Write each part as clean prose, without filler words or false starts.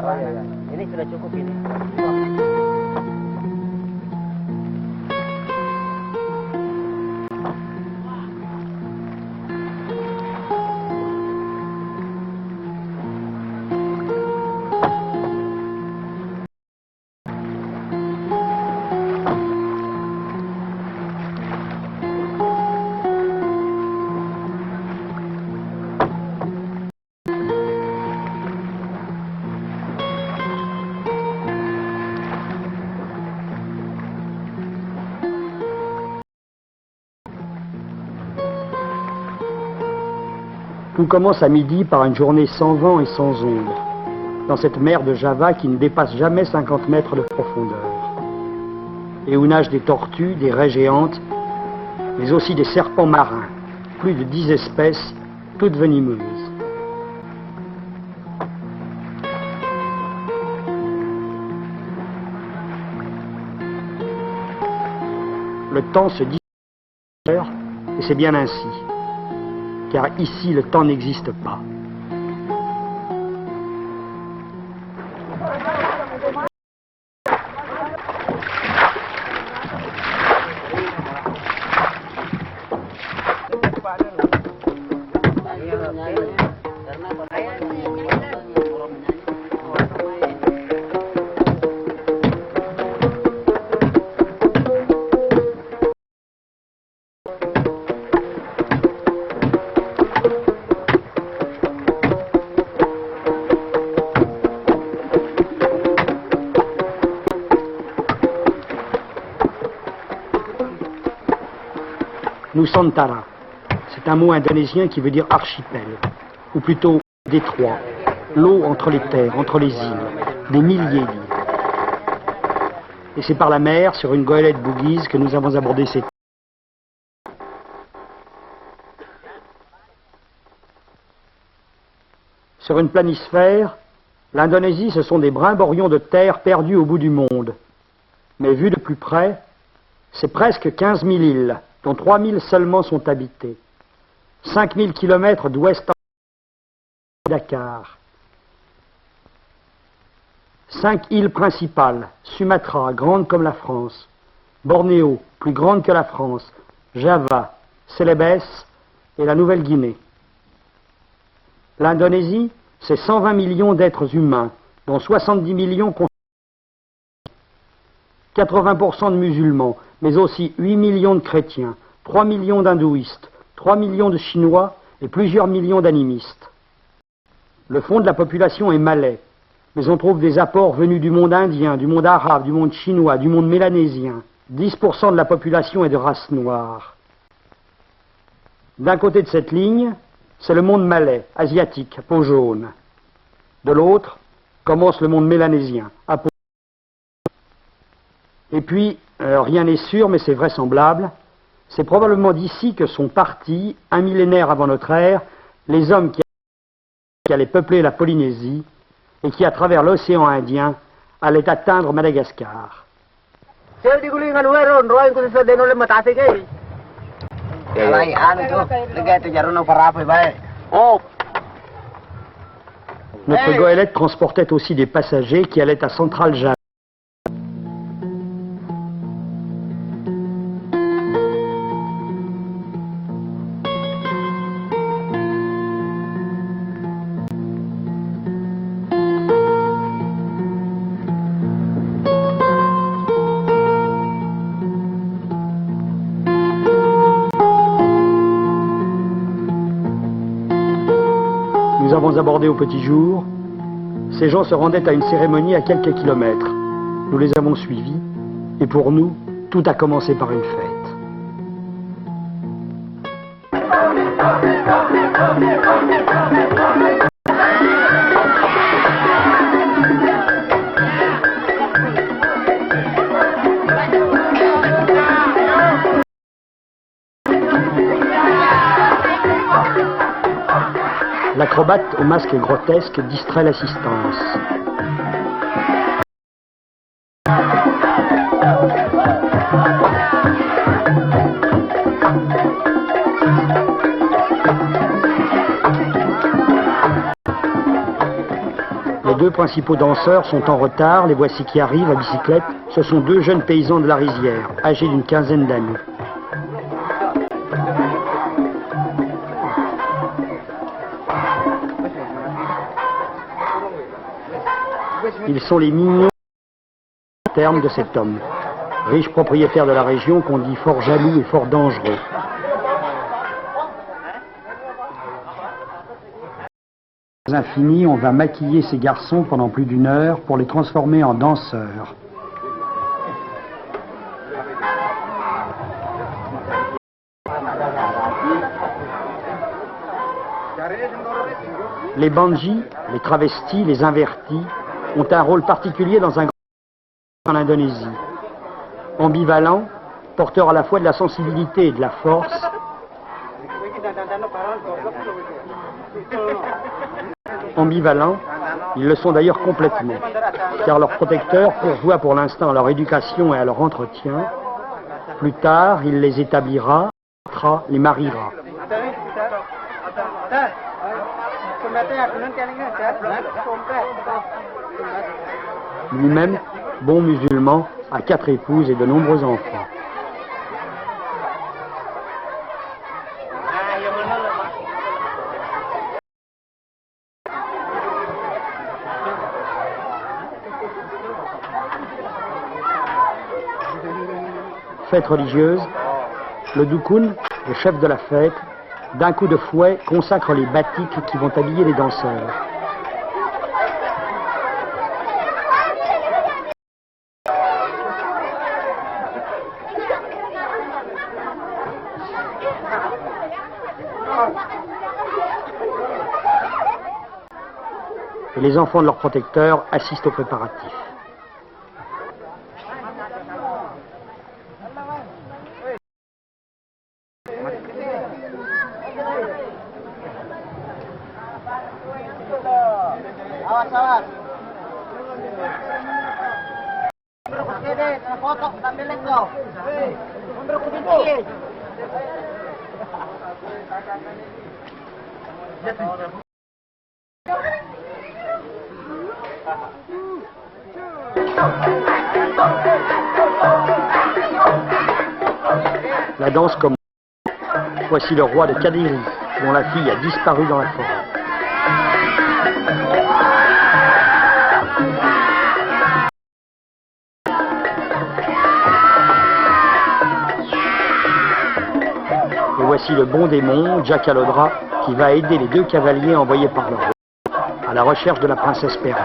Ini sudah cukup ini. Tout commence à midi par une journée sans vent et sans ombre, dans cette mer de Java qui ne dépasse jamais 50 mètres de profondeur, et où nagent des tortues, des raies géantes, mais aussi des serpents marins, plus de 10 espèces, toutes venimeuses. Le temps se dit et c'est bien ainsi. Car ici, le temps n'existe pas. Nusantara, c'est un mot indonésien qui veut dire archipel, ou plutôt détroit, l'eau entre les terres, entre les îles, des milliers d'îles. Et c'est par la mer, sur une goélette bouguise, que nous avons abordé ces terres. Sur une planisphère, l'Indonésie, ce sont des brimborions de terre perdus au bout du monde. Mais vu de plus près, c'est presque 15 000 îles, dont 3 000 seulement sont habitées. 5 000 kilomètres d'ouest à Dakar. 5 îles principales, Sumatra, grande comme la France, Bornéo, plus grande que la France, Java, Celebes et la Nouvelle-Guinée. L'Indonésie, c'est 120 millions d'êtres humains, dont 70 millions 80% de musulmans, mais aussi 8 millions de chrétiens, 3 millions d'hindouistes, 3 millions de Chinois et plusieurs millions d'animistes. Le fond de la population est malais, mais on trouve des apports venus du monde indien, du monde arabe, du monde chinois, du monde mélanésien. 10% de la population est de race noire. D'un côté de cette ligne, c'est le monde malais, asiatique, peau jaune. De l'autre, commence le monde mélanésien, à peau. Et puis, rien n'est sûr, mais c'est vraisemblable, c'est probablement d'ici que sont partis, un millénaire avant notre ère, les hommes qui allaient peupler la Polynésie et qui, à travers l'océan Indien, allaient atteindre Madagascar. Notre goélette transportait aussi des passagers qui allaient à Central Java. Nous avons abordé au petit jour. Ces gens se rendaient à une cérémonie à quelques kilomètres. Nous les avons suivis, et pour nous, tout a commencé par une fête. L'acrobate au masque grotesque distrait l'assistance. Les deux principaux danseurs sont en retard, les voici qui arrivent à bicyclette. Ce sont deux jeunes paysans de la Rizière, âgés d'une quinzaine d'années. Ils sont les mignons termes de cet homme, riche propriétaire de la région qu'on dit fort jaloux et fort dangereux. Infini, on va maquiller ces garçons pendant plus d'une heure pour les transformer en danseurs. Les bandji, les travestis, les invertis, ont un rôle particulier dans un grand en Indonésie. Ambivalent, porteur à la fois de la sensibilité et de la force, ambivalents, ils le sont d'ailleurs complètement, car leur protecteur pourvoit pour l'instant à leur éducation et à leur entretien. Plus tard, il les établira, les mariera. Lui-même, bon musulman, a 4 épouses et de nombreux enfants. Fête religieuse, le dukun, le chef de la fête, d'un coup de fouet consacre les batiks qui vont habiller les danseurs. Et les enfants de leurs protecteurs assistent aux préparatifs. La danse commence. Voici le roi de Kadiri, dont la fille a disparu dans la forêt. Et voici le bon démon, Jakalodra, qui va aider les deux cavaliers envoyés par le roi à la recherche de la princesse perdue.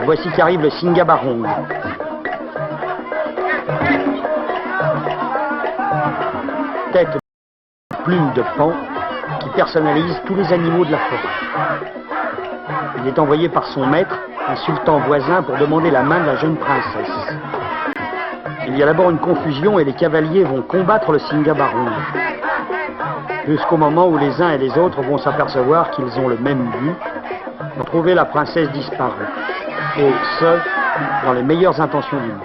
Voici qu'arrive le Singabarong. Tête de plume de pan qui personnalise tous les animaux de la forêt. Il est envoyé par son maître, un sultan voisin, pour demander la main de la jeune princesse. Il y a d'abord une confusion et les cavaliers vont combattre le Singabarong. Jusqu'au moment où les uns et les autres vont s'apercevoir qu'ils ont le même but, retrouver la princesse disparue. Et ce, dans les meilleures intentions du monde.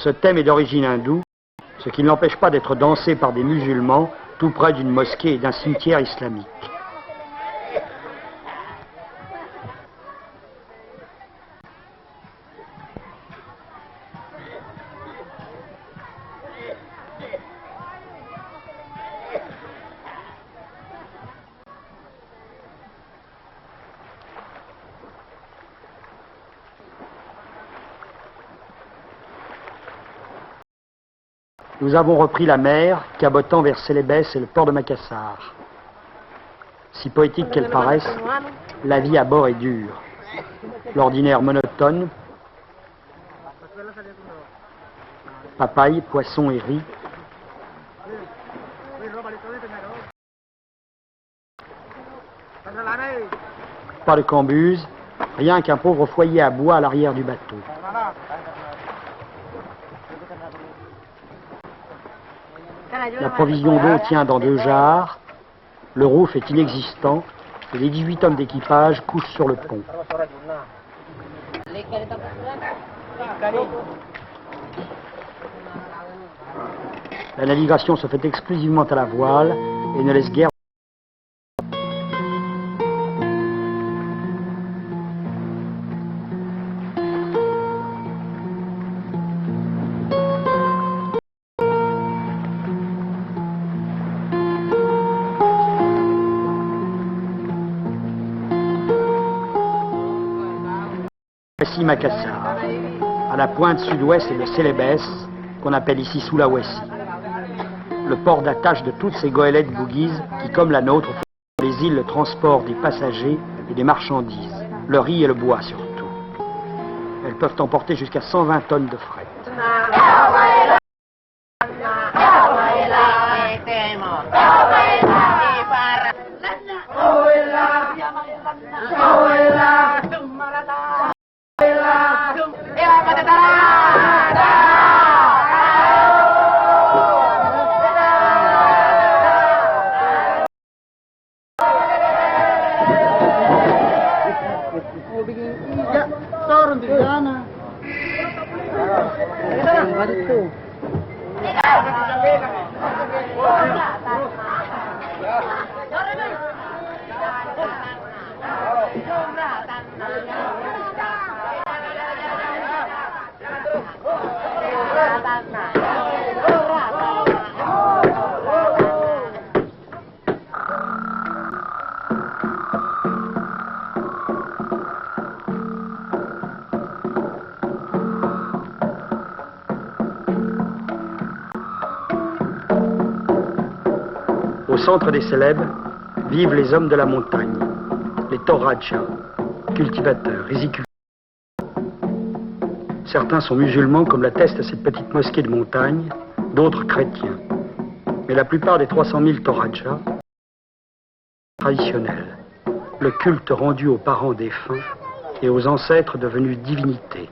Ce thème est d'origine hindoue ce qui ne l'empêche pas d'être dansé par des musulmans tout près d'une mosquée et d'un cimetière islamique. Nous avons repris la mer, cabotant vers Célébès et le port de Macassar. Si poétique qu'elle paraisse, la vie à bord est dure. L'ordinaire monotone, papaye, poisson et riz. Pas de cambuse, rien qu'un pauvre foyer à bois à l'arrière du bateau. La provision d'eau tient dans 2 jarres, le rouf est inexistant et les 18 hommes d'équipage couchent sur le pont. La navigation se fait exclusivement à la voile et ne laisse guère. Voici Macassar, à la pointe sud-ouest de Célébès, qu'on appelle ici Sulawesi. Le port d'attache de toutes ces goélettes bouguises qui, comme la nôtre, font les îles le transport des passagers et des marchandises, le riz et le bois surtout. Elles peuvent emporter jusqu'à 120 tonnes de fret. Au centre des Célèbes vivent les hommes de la montagne, les Toraja, cultivateurs, riziculteurs. Certains sont musulmans, comme l'atteste cette petite mosquée de montagne, d'autres chrétiens. Mais la plupart des 300 000 Toraja traditionnels, le culte rendu aux parents défunts et aux ancêtres devenus divinités.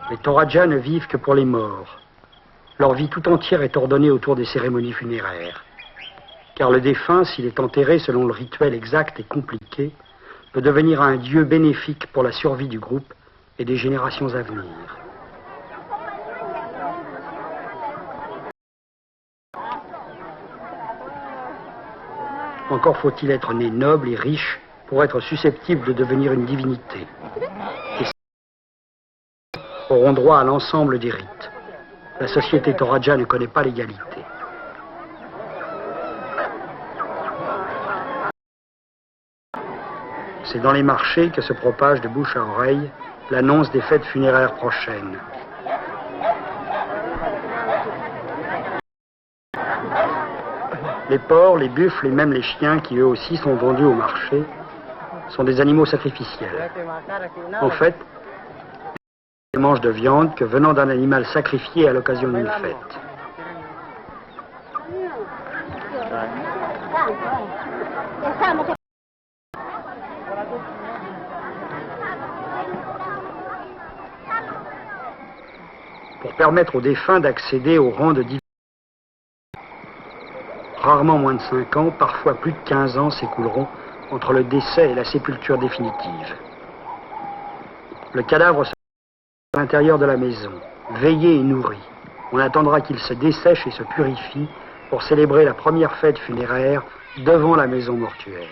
Les Toraja ne vivent que pour les morts. Leur vie tout entière est ordonnée autour des cérémonies funéraires. Car le défunt, s'il est enterré selon le rituel exact et compliqué, peut devenir un dieu bénéfique pour la survie du groupe et des générations à venir. Encore faut-il être né noble et riche pour être susceptible de devenir une divinité. Et auront droit à l'ensemble des rites. La société Toraja ne connaît pas l'égalité. C'est dans les marchés que se propage de bouche à oreille l'annonce des fêtes funéraires prochaines. Les porcs, les buffles et même les chiens, qui eux aussi sont vendus au marché, sont des animaux sacrificiels. En fait, ils mangent de viande que venant d'un animal sacrifié à l'occasion d'une fête. Pour permettre aux défunts d'accéder au rang de divinité, rarement moins de 5 ans, parfois plus de 15 ans s'écouleront entre le décès et la sépulture définitive. Le cadavre à l'intérieur de la maison, veillé et nourri. On attendra qu'il se dessèche et se purifie pour célébrer la première fête funéraire devant la maison mortuaire.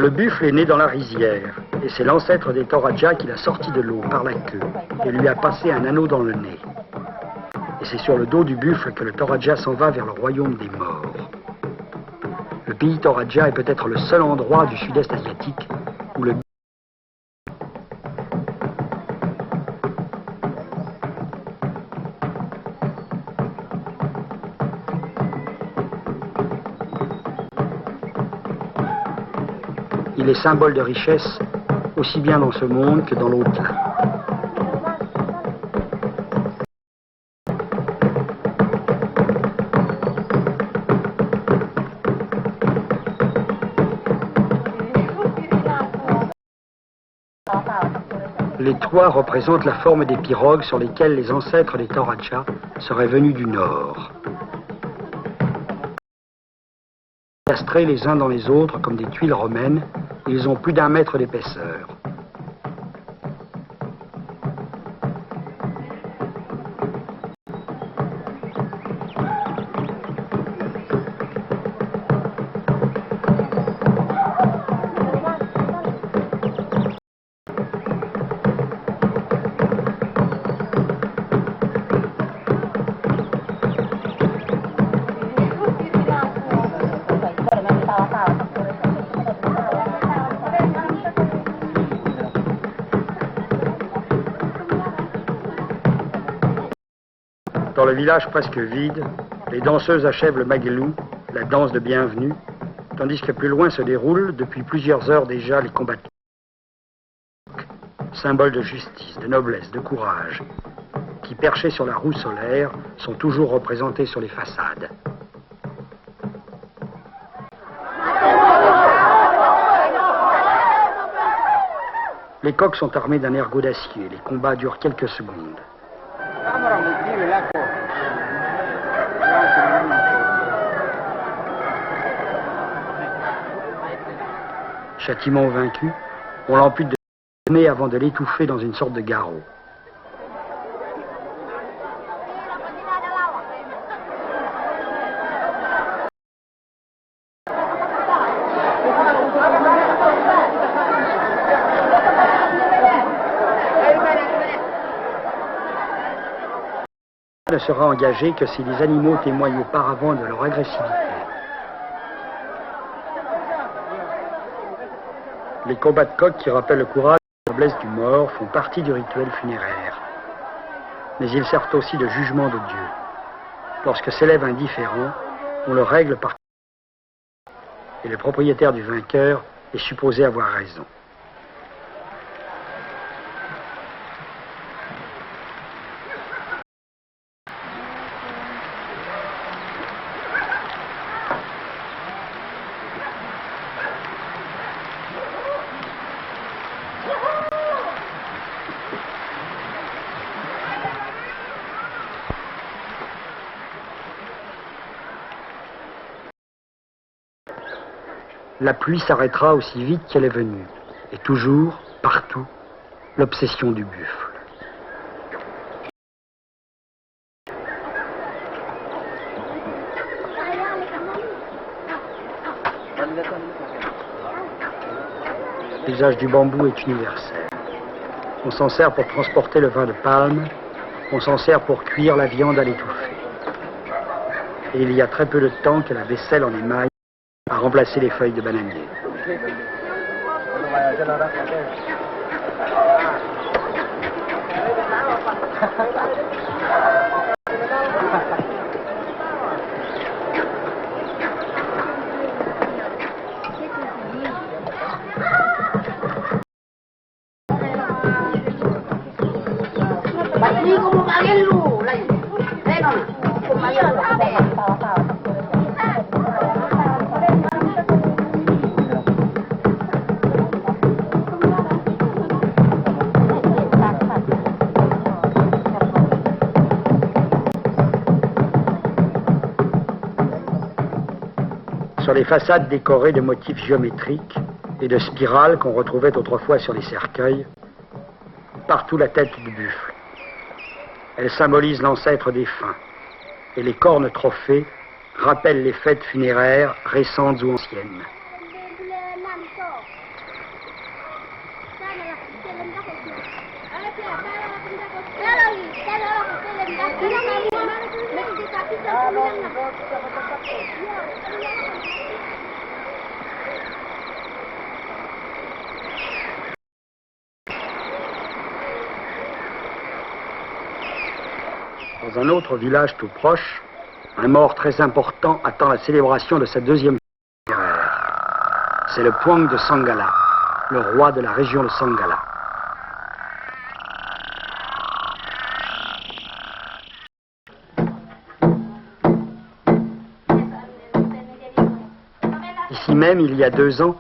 Le buffle est né dans la rizière, et c'est l'ancêtre des Toraja qui l'a sorti de l'eau par la queue et lui a passé un anneau dans le nez. Et c'est sur le dos du buffle que le Toraja s'en va vers le royaume des morts. Le pays Toraja est peut-être le seul endroit du sud-est asiatique où le il est symbole de richesse, aussi bien dans ce monde que dans l'au-delà. Les toits représentent la forme des pirogues sur lesquelles les ancêtres des Toraja seraient venus du nord. Encastrés les uns dans les autres comme des tuiles romaines, ils ont plus d'1 mètre d'épaisseur. Dans le village presque vide, les danseuses achèvent le magelou, la danse de bienvenue, tandis que plus loin se déroulent, depuis plusieurs heures déjà, les combats de coq, symboles de justice, de noblesse, de courage, qui, perchés sur la roue solaire, sont toujours représentés sur les façades. Les coqs sont armés d'un ergot d'acier, les combats durent quelques secondes. Châtiment au vaincu, on l'ampute de nez avant de l'étouffer dans une sorte de garrot. Ne sera engagé que si les animaux témoignent auparavant de leur agressivité. Les combats de coq qui rappellent le courage et la noblesse du mort font partie du rituel funéraire. Mais ils servent aussi de jugement de Dieu. Lorsque s'élève un différend, on le règle par... Et le propriétaire du vainqueur est supposé avoir raison. La pluie s'arrêtera aussi vite qu'elle est venue. Et toujours, partout, l'obsession du buffle. L'usage du bambou est universel. On s'en sert pour transporter le vin de palme, on s'en sert pour cuire la viande à l'étouffer. Et il y a très peu de temps que la vaisselle en émail a remplacé les feuilles de bananier. Sur les façades décorées de motifs géométriques et de spirales qu'on retrouvait autrefois sur les cercueils, partout la tête du buffle. Elle symbolise l'ancêtre défunt, et les cornes trophées rappellent les fêtes funéraires récentes ou anciennes. Dans un autre village tout proche, un mort très important attend la célébration de sa deuxième funéraire. C'est le Puang de Sangala, le roi de la région de Sangala. Ici même, il y a 2 ans,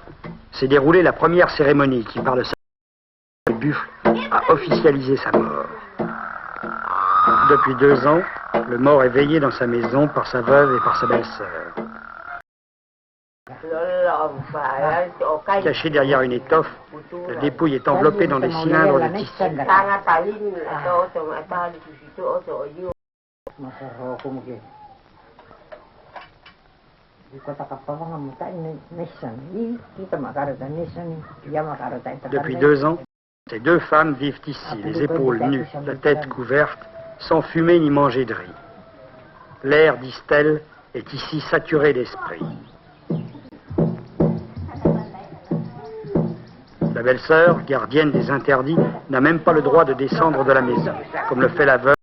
s'est déroulée la première cérémonie qui, par le buffle, a officialisé sa mort. Depuis 2 ans, le mort est veillé dans sa maison par sa veuve et par sa belle-sœur. Caché derrière une étoffe, la dépouille est enveloppée dans des cylindres de tissu. Depuis 2 ans, ces 2 femmes vivent ici, les épaules nues, la tête couverte, sans fumer ni manger de riz. L'air, disent-elles, est ici saturé d'esprit. La belle-sœur, gardienne des interdits, n'a même pas le droit de descendre de la maison, comme le fait la veuve.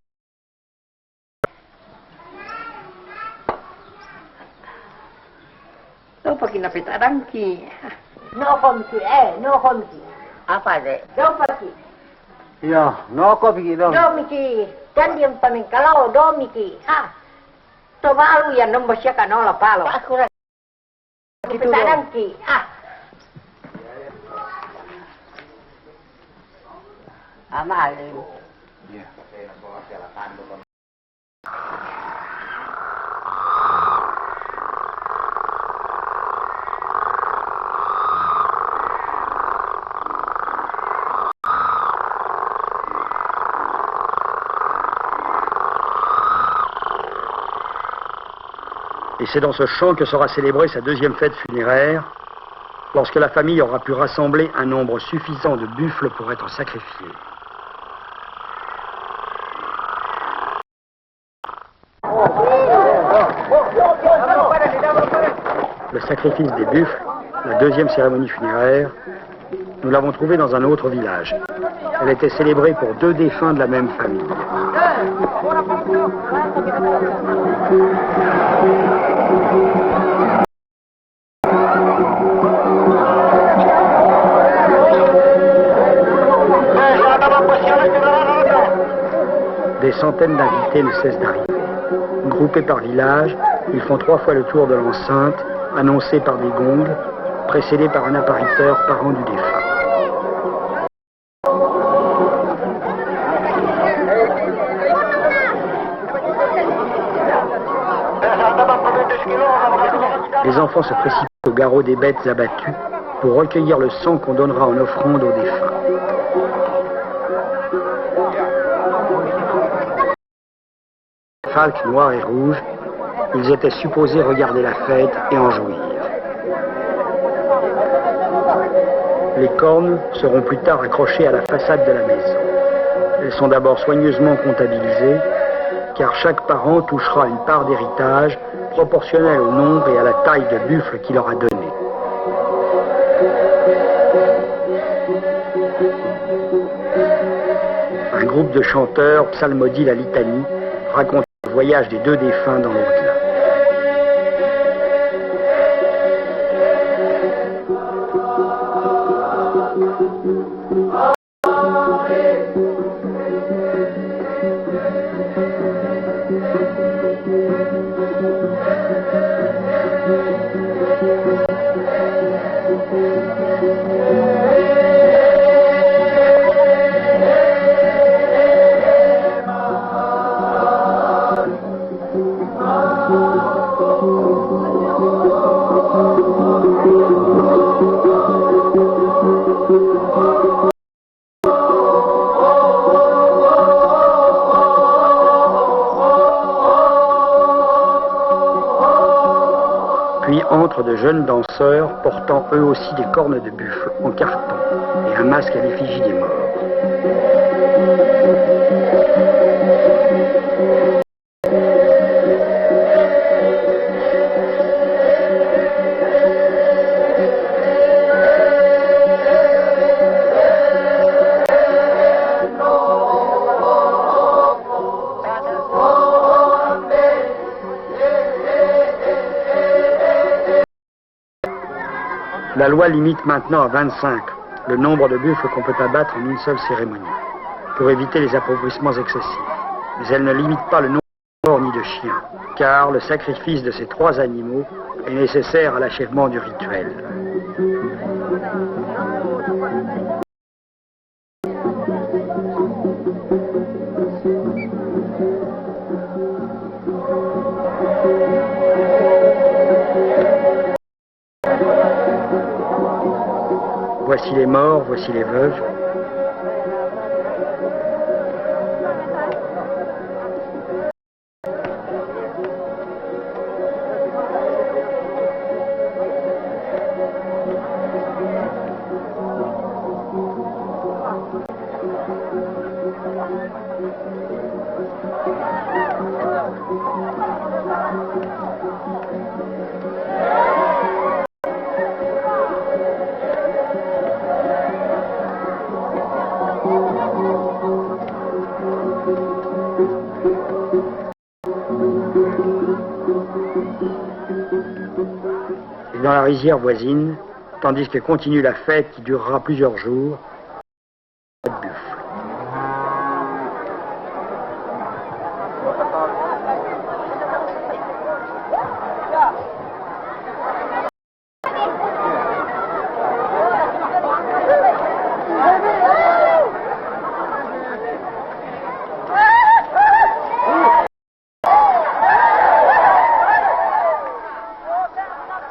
Ya, no kopi dong. Domiki, kan dia paling kalau domiki, coba lu ya nombor siapa nolak palo. Aku gitu dong. Amalin. Ya. Et c'est dans ce champ que sera célébrée sa deuxième fête funéraire, lorsque la famille aura pu rassembler un nombre suffisant de buffles pour être sacrifiés. Le sacrifice des buffles, la deuxième cérémonie funéraire, nous l'avons trouvé dans un autre village. Elle était célébrée pour 2 défunts de la même famille. Des centaines d'invités ne cessent d'arriver. Groupés par village, ils font 3 fois le tour de l'enceinte, annoncés par des gongs, précédés par un appariteur parent du défunt. Les enfants se précipitent au garrot des bêtes abattues pour recueillir le sang qu'on donnera en offrande aux défunts. Falques noirs et rouges, ils étaient supposés regarder la fête et en jouir. Les cornes seront plus tard accrochées à la façade de la maison. Elles sont d'abord soigneusement comptabilisées, car chaque parent touchera une part d'héritage proportionnelle au nombre et à la taille de buffle qu'il aura donné. Un groupe de chanteurs psalmodie la litanie, racontant le voyage des 2 défunts dans l'au-delà. Puis entrent de jeunes danseurs portant eux aussi des cornes de buffle en carton et un masque à l'effigie des morts. La loi limite maintenant à 25 le nombre de buffles qu'on peut abattre en une seule cérémonie, pour éviter les appauvrissements excessifs. Mais elle ne limite pas le nombre de morts ni de chiens, car le sacrifice de ces 3 animaux est nécessaire à l'achèvement du rituel. Voici les morts, voici les veuves. Et dans la rizière voisine, tandis que continue la fête qui durera plusieurs jours, pas de buffle.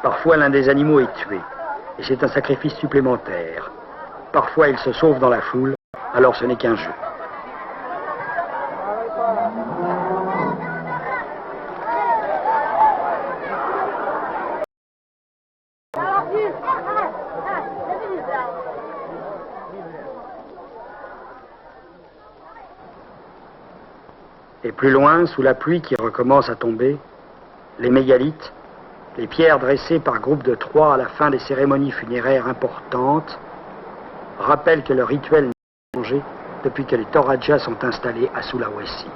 Parfois l'un des animaux est tué, et c'est un sacrifice supplémentaire. Parfois il se sauve dans la foule, alors ce n'est qu'un jeu. Et plus loin, sous la pluie qui recommence à tomber, les mégalithes, les pierres dressées par groupes de 3 à la fin des cérémonies funéraires importantes, rappellent que le rituel n'a pas changé depuis que les Torajas sont installés à Sulawesi.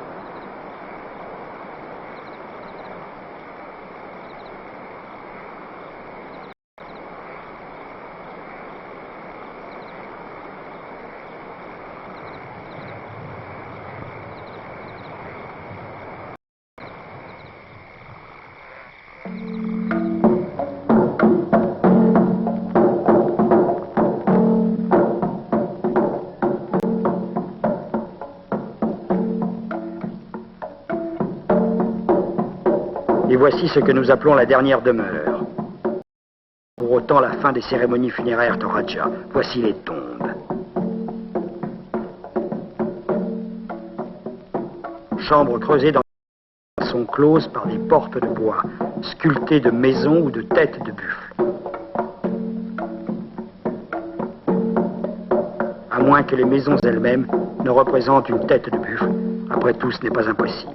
Et voici ce que nous appelons la dernière demeure. Pour autant, la fin des cérémonies funéraires Toraja. Voici les tombes. Chambres creusées dans sont closes par des portes de bois, sculptées de maisons ou de têtes de buffle. À moins que les maisons elles-mêmes ne représentent une tête de buffle. Après tout, ce n'est pas impossible.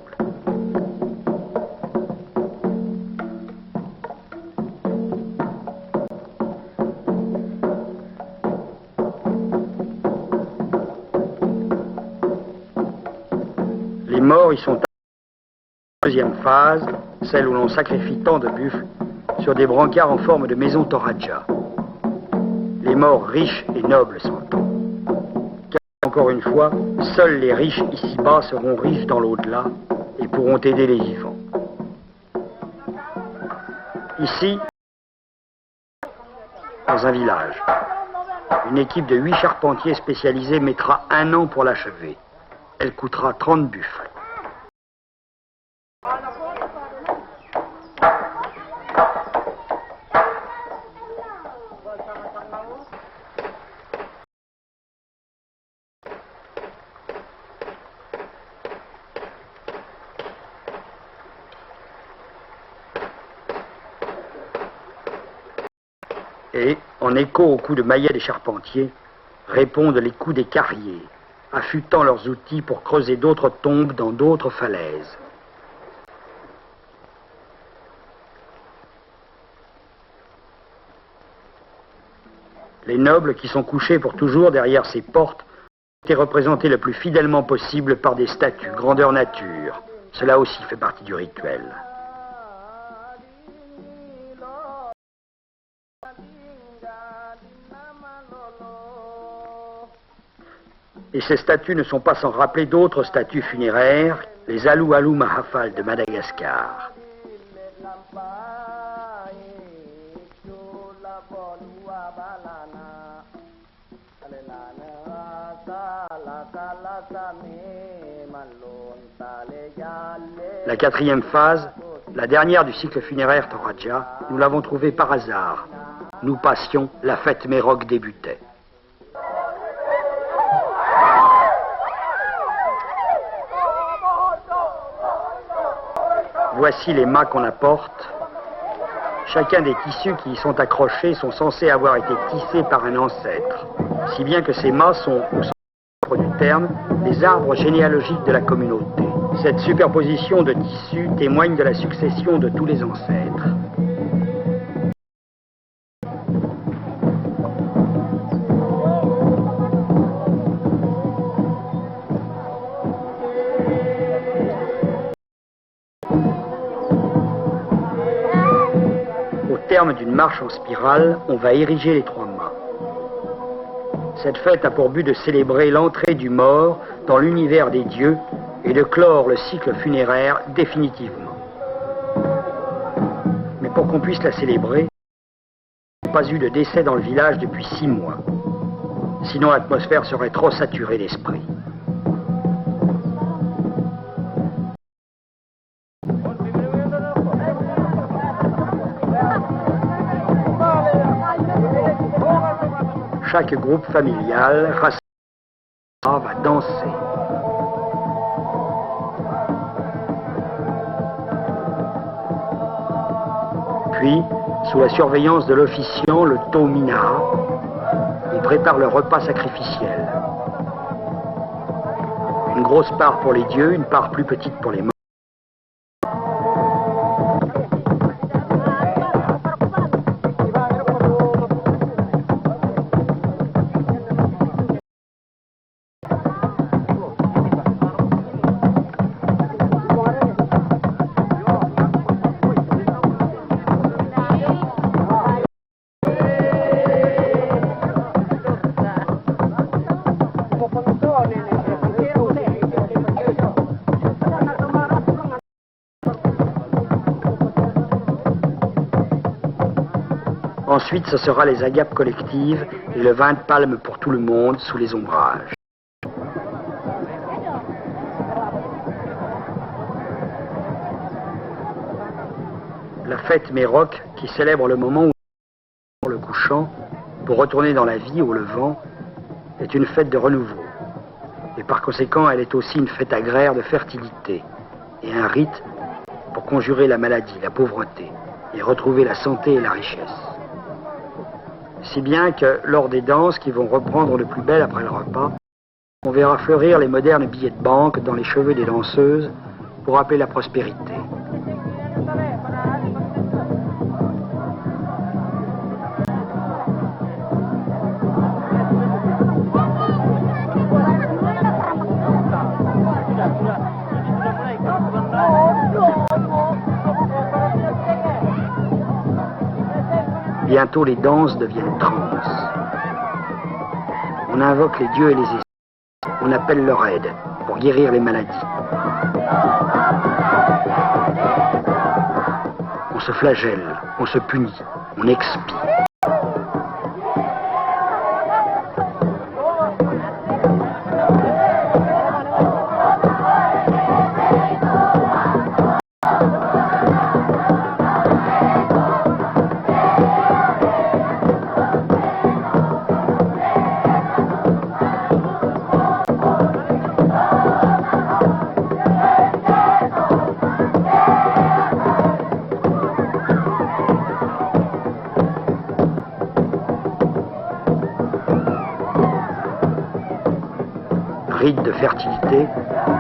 Les morts y sont à la deuxième phase, celle où l'on sacrifie tant de buffles, sur des brancards en forme de maison Toraja. Les morts riches et nobles s'entendent, car Encore une fois, seuls les riches ici-bas seront riches dans l'au-delà et pourront aider les vivants. Ici, dans un village, une équipe de 8 charpentiers spécialisés mettra 1 an pour l'achever. Elle coûtera 30 buffles. Et, en écho aux coups de maillet des charpentiers, répondent les coups des carriers, affûtant leurs outils pour creuser d'autres tombes dans d'autres falaises. Les nobles qui sont couchés pour toujours derrière ces portes ont été représentés le plus fidèlement possible par des statues grandeur nature. Cela aussi fait partie du rituel. Et ces statues ne sont pas sans rappeler d'autres statues funéraires, les Alou Alou Mahafal de Madagascar. La 4e phase, la dernière du cycle funéraire Toraja, nous l'avons trouvée par hasard. Nous passions, la fête Méroc débutait. Voici les mâts qu'on apporte. Chacun des tissus qui y sont accrochés sont censés avoir été tissés par un ancêtre, si bien que ces mâts sont, au sens du terme, des arbres généalogiques de la communauté. Cette superposition de tissus témoigne de la succession de tous les ancêtres. Au terme d'une marche en spirale, on va ériger les 3 mâts. Cette fête a pour but de célébrer l'entrée du mort dans l'univers des dieux et de clore le cycle funéraire définitivement. Mais pour qu'on puisse la célébrer, il n'y a pas eu de décès dans le village depuis 6 mois. Sinon l'atmosphère serait trop saturée d'esprit. Chaque groupe familial va danser. Puis, sous la surveillance de l'officiant, le Tomina, il prépare le repas sacrificiel. Une grosse part pour les dieux, une part plus petite pour les morts. Ensuite, ce sera les agapes collectives et le vin de palme pour tout le monde sous les ombrages. La fête Méroc, qui célèbre le moment où le couchant, pour retourner dans la vie au levant, est une fête de renouveau. Et par conséquent, elle est aussi une fête agraire de fertilité et un rite pour conjurer la maladie, la pauvreté et retrouver la santé et la richesse. Si bien que, lors des danses qui vont reprendre de plus belle après le repas, on verra fleurir les modernes billets de banque dans les cheveux des danseuses pour rappeler la prospérité. Bientôt les danses deviennent trans. On invoque les dieux et les esprits. On appelle leur aide pour guérir les maladies. On se flagelle, on se punit, on expie. Rite de fertilité,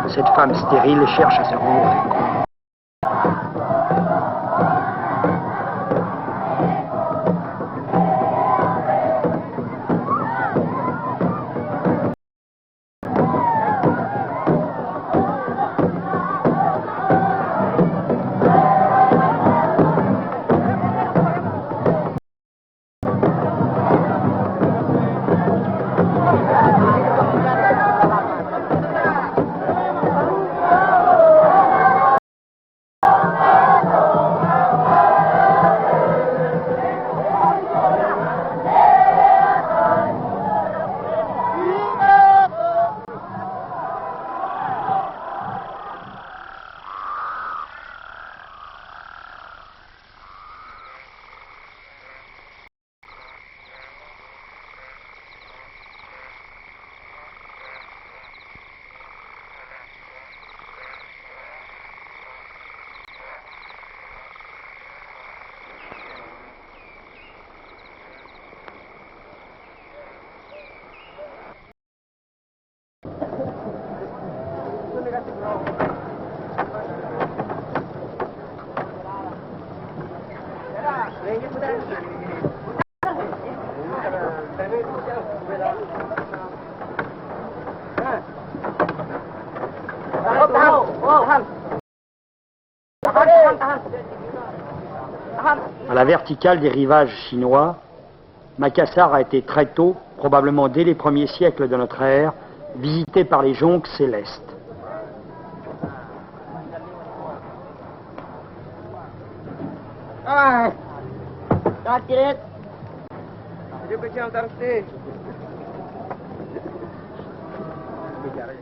cette femme stérile cherche à se rendre féconde. À la verticale des rivages chinois, Macassar a été très tôt, probablement dès les premiers siècles de notre ère, visité par les jonques célestes.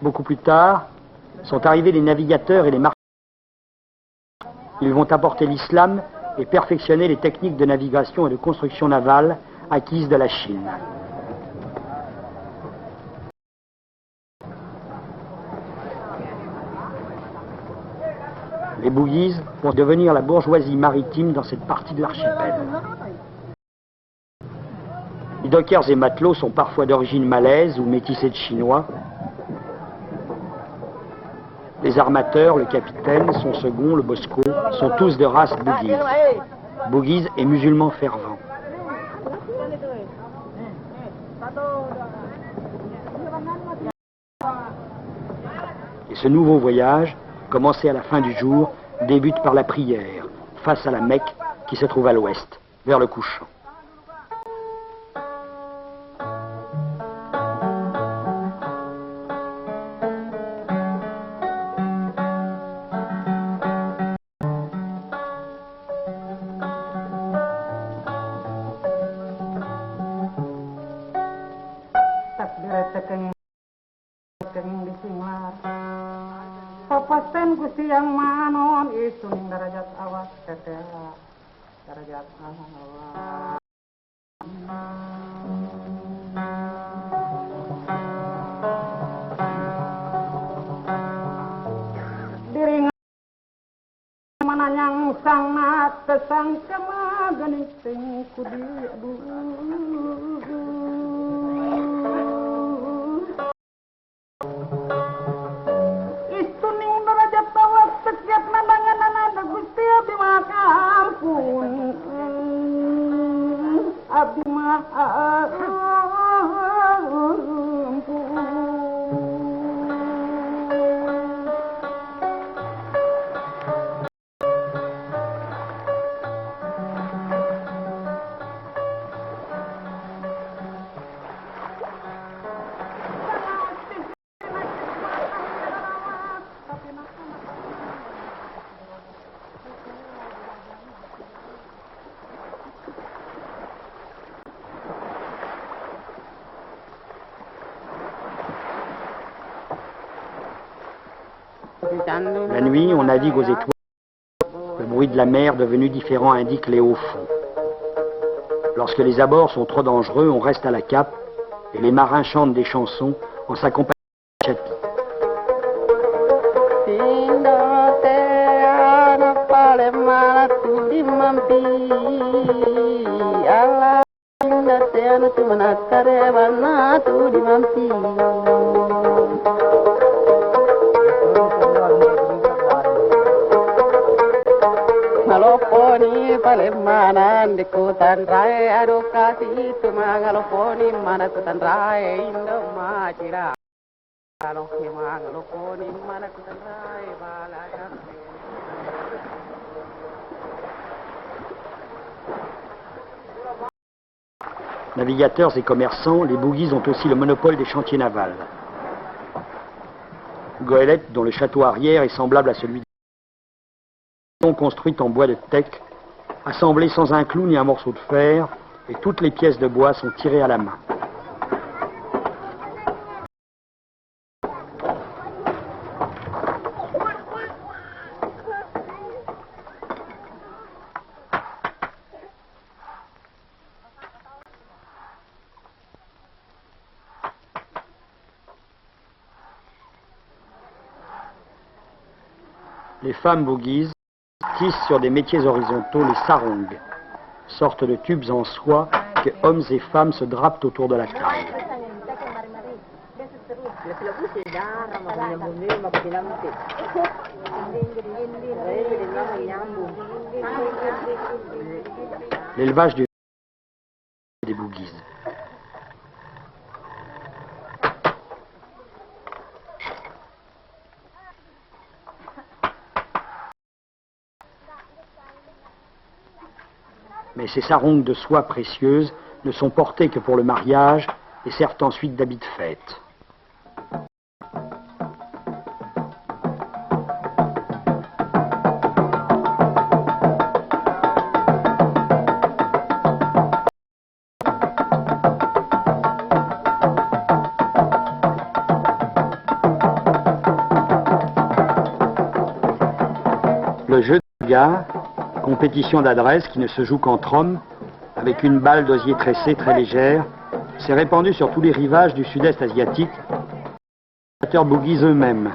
Beaucoup plus tard, sont arrivés les navigateurs et les marchands. Ils vont apporter l'islam et perfectionner les techniques de navigation et de construction navale acquises de la Chine. Les Bugis vont devenir la bourgeoisie maritime dans cette partie de l'archipel. Les dockers et matelots sont parfois d'origine malaise ou métissés de chinois. Les armateurs, le capitaine, son second, le bosco, sont tous de race Bugis. Bugis est musulman fervent. Et ce nouveau voyage, commencé à la fin du jour, débute par la prière, face à la Mecque qui se trouve à l'ouest, vers le couchant. Papasten Gusti yang manon isuning derajat awas teteh derajat awas diringan mana yang sangat kesang kema gening sing kudi abdi La nuit, on navigue aux étoiles. Le bruit de la mer devenu différent indique les hauts fonds. Lorsque les abords sont trop dangereux, on reste à la cape et les marins chantent des chansons en s'accompagnant de chapis. Ngaloponi palemanan dikutan rai adukasi tuma ngaloponi mana kutan rai indo macira ngaloponi mana kutan rai balakan. Navigateurs et commerçants, les Bouguises ont aussi le monopole des chantiers navals. Goélette, dont le château arrière est semblable à celui construite en bois de teck, assemblée sans un clou ni un morceau de fer, et toutes les pièces de bois sont tirées à la main. Les femmes bouguises tissent sur des métiers horizontaux les sarongs, sortes de tubes en soie que hommes et femmes se drapent autour de la taille. L'élevage des bouguises. Mais ces sarongs de soie précieuse ne sont portés que pour le mariage et servent ensuite d'habits de fête. Le jeu de gars, compétition d'adresse qui ne se joue qu'entre hommes, avec une balle d'osier tressée très légère, s'est répandue sur tous les rivages du sud-est asiatique, les créateurs bouguises eux-mêmes.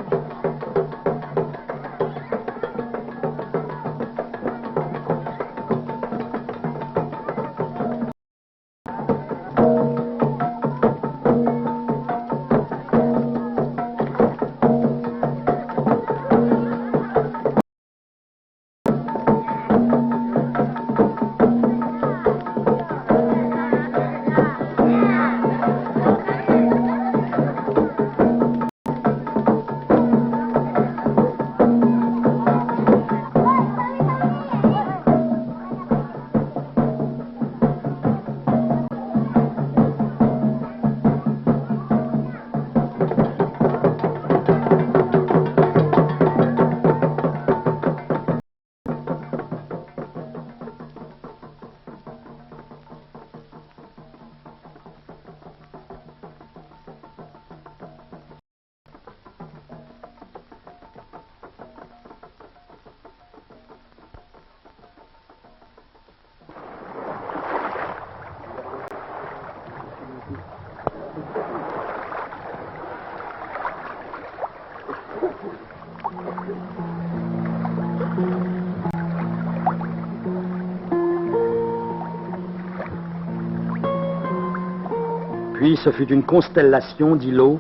Puis ce fut une constellation d'îlots,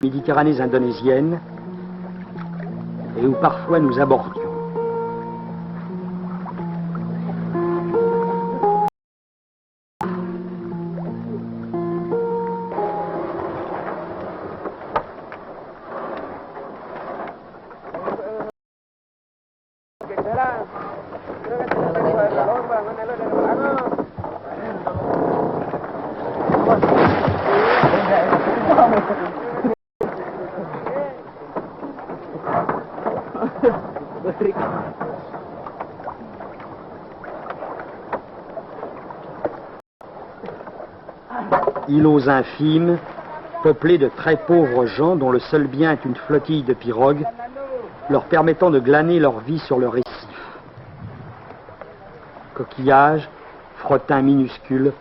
méditerranées indonésiennes, et où parfois nous abordions. Îlots infimes, peuplée de très pauvres gens dont le seul bien est une flottille de pirogues, leur permettant de glaner leur vie sur le récif. Coquillages, frettins minuscules,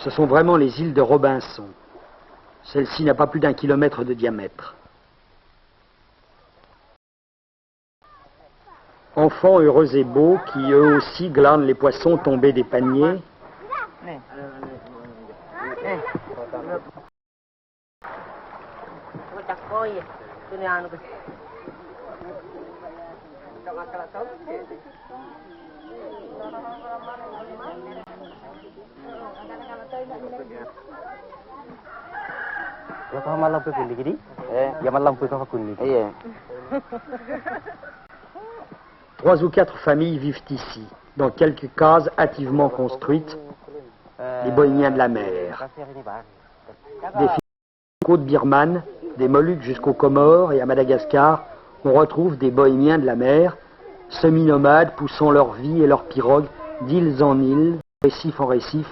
ce sont vraiment les îles de Robinson. Celle-ci n'a pas plus d'1 kilomètre de diamètre. Enfants heureux et beaux qui eux aussi glanent les poissons tombés des paniers. Trois ou quatre familles vivent ici, dans quelques cases hâtivement construites, les bohémiens de la mer. Des côtes birmanes, des Moluques jusqu'aux Comores et à Madagascar, on retrouve des bohémiens de la mer, semi-nomades poussant leur vie et leurs pirogues d'îles en îles, récif en récif.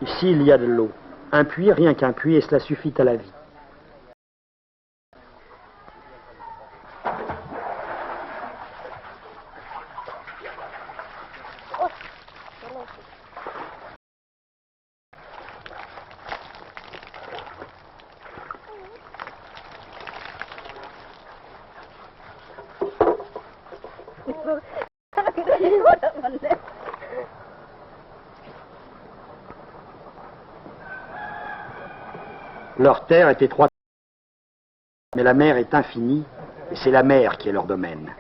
Ici, il y a de l'eau. Un puits, rien qu'un puits, et cela suffit à la vie. Leur terre est étroite, mais la mer est infinie, et c'est la mer qui est leur domaine.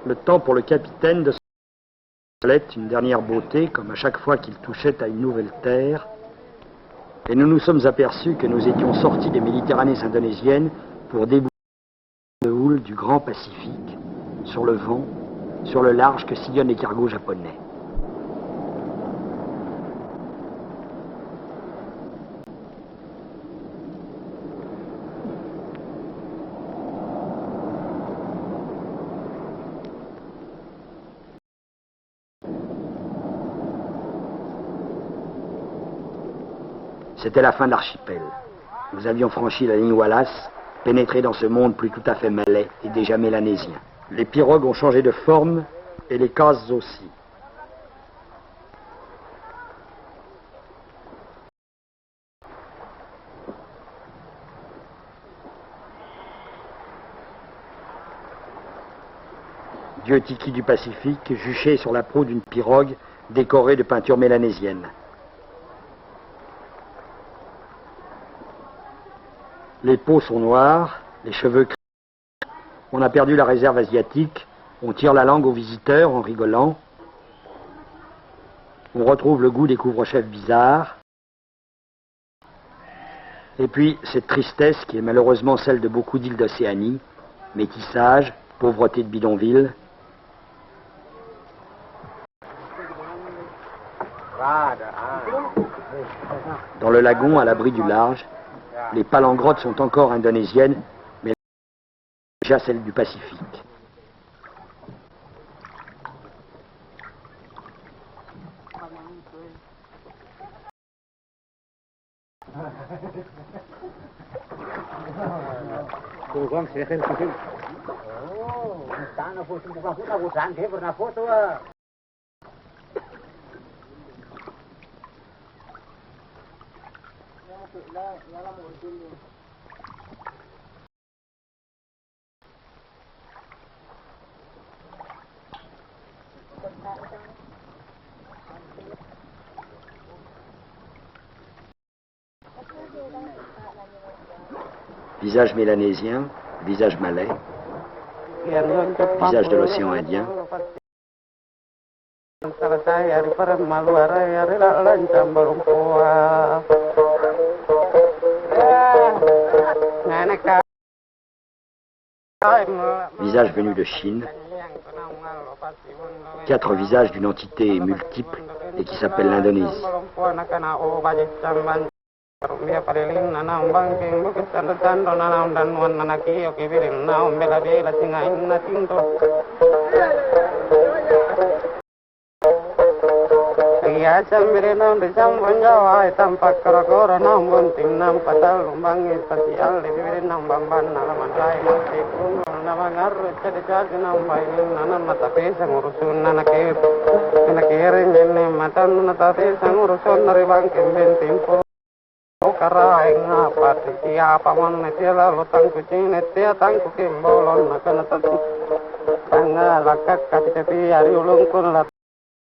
Le temps pour le capitaine de se une dernière beauté, comme à chaque fois qu'il touchait à une nouvelle terre, et nous nous sommes aperçus que nous étions sortis des Méditerranées indonésiennes pour déboucher de houle du Grand Pacifique, sur le vent, sur le large que sillonnent les cargos japonais. C'était la fin de l'archipel. Nous avions franchi la ligne Wallace, pénétré dans ce monde plus tout à fait malais et déjà mélanésien. Les pirogues ont changé de forme et les cases aussi. Dieu Tiki du Pacifique, juché sur la proue d'une pirogue décorée de peintures mélanésiennes. Les peaux sont noires, les cheveux crépus. On a perdu la réserve asiatique, on tire la langue aux visiteurs en rigolant. On retrouve le goût des couvre-chefs bizarres. Et puis, cette tristesse qui est malheureusement celle de beaucoup d'îles d'Océanie, métissage, pauvreté de bidonville. Dans le lagon, à l'abri du large, les palangrottes sont encore indonésiennes, mais déjà celles du Pacifique. Visage mélanésien, visage malais, visage de l'océan Indien. Visage venu de Chine. 4 visages d'une entité multiple et qui s'appelle l'Indonésie. Iya cambire nam becam banjawa tampak kara-kara nam bunting nam patal lumbang pati alli bibir nam bamban nalaman rai mati kunul nama ngaru cedi cadi nam bayin nana mata pesa ngurusun nana kere nyene mata nana pesa ngurusun nari bangkem bentimpo karai ngapa siapa mon tiala lutang kucing tia tangku kimbolon nakana tatu tangala kakak tepi ari ulung kun lat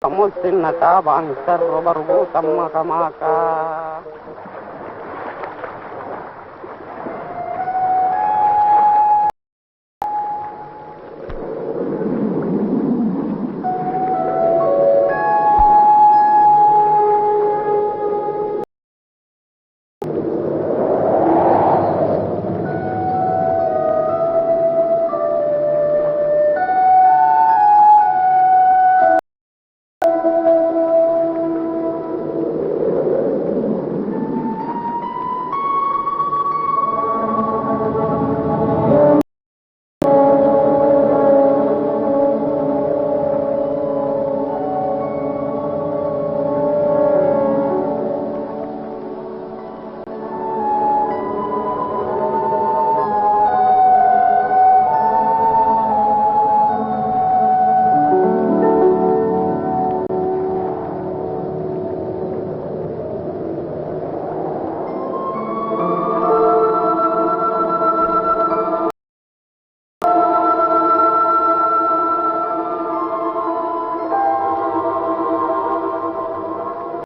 Kamusin na tabang sarro baru tamaka maka.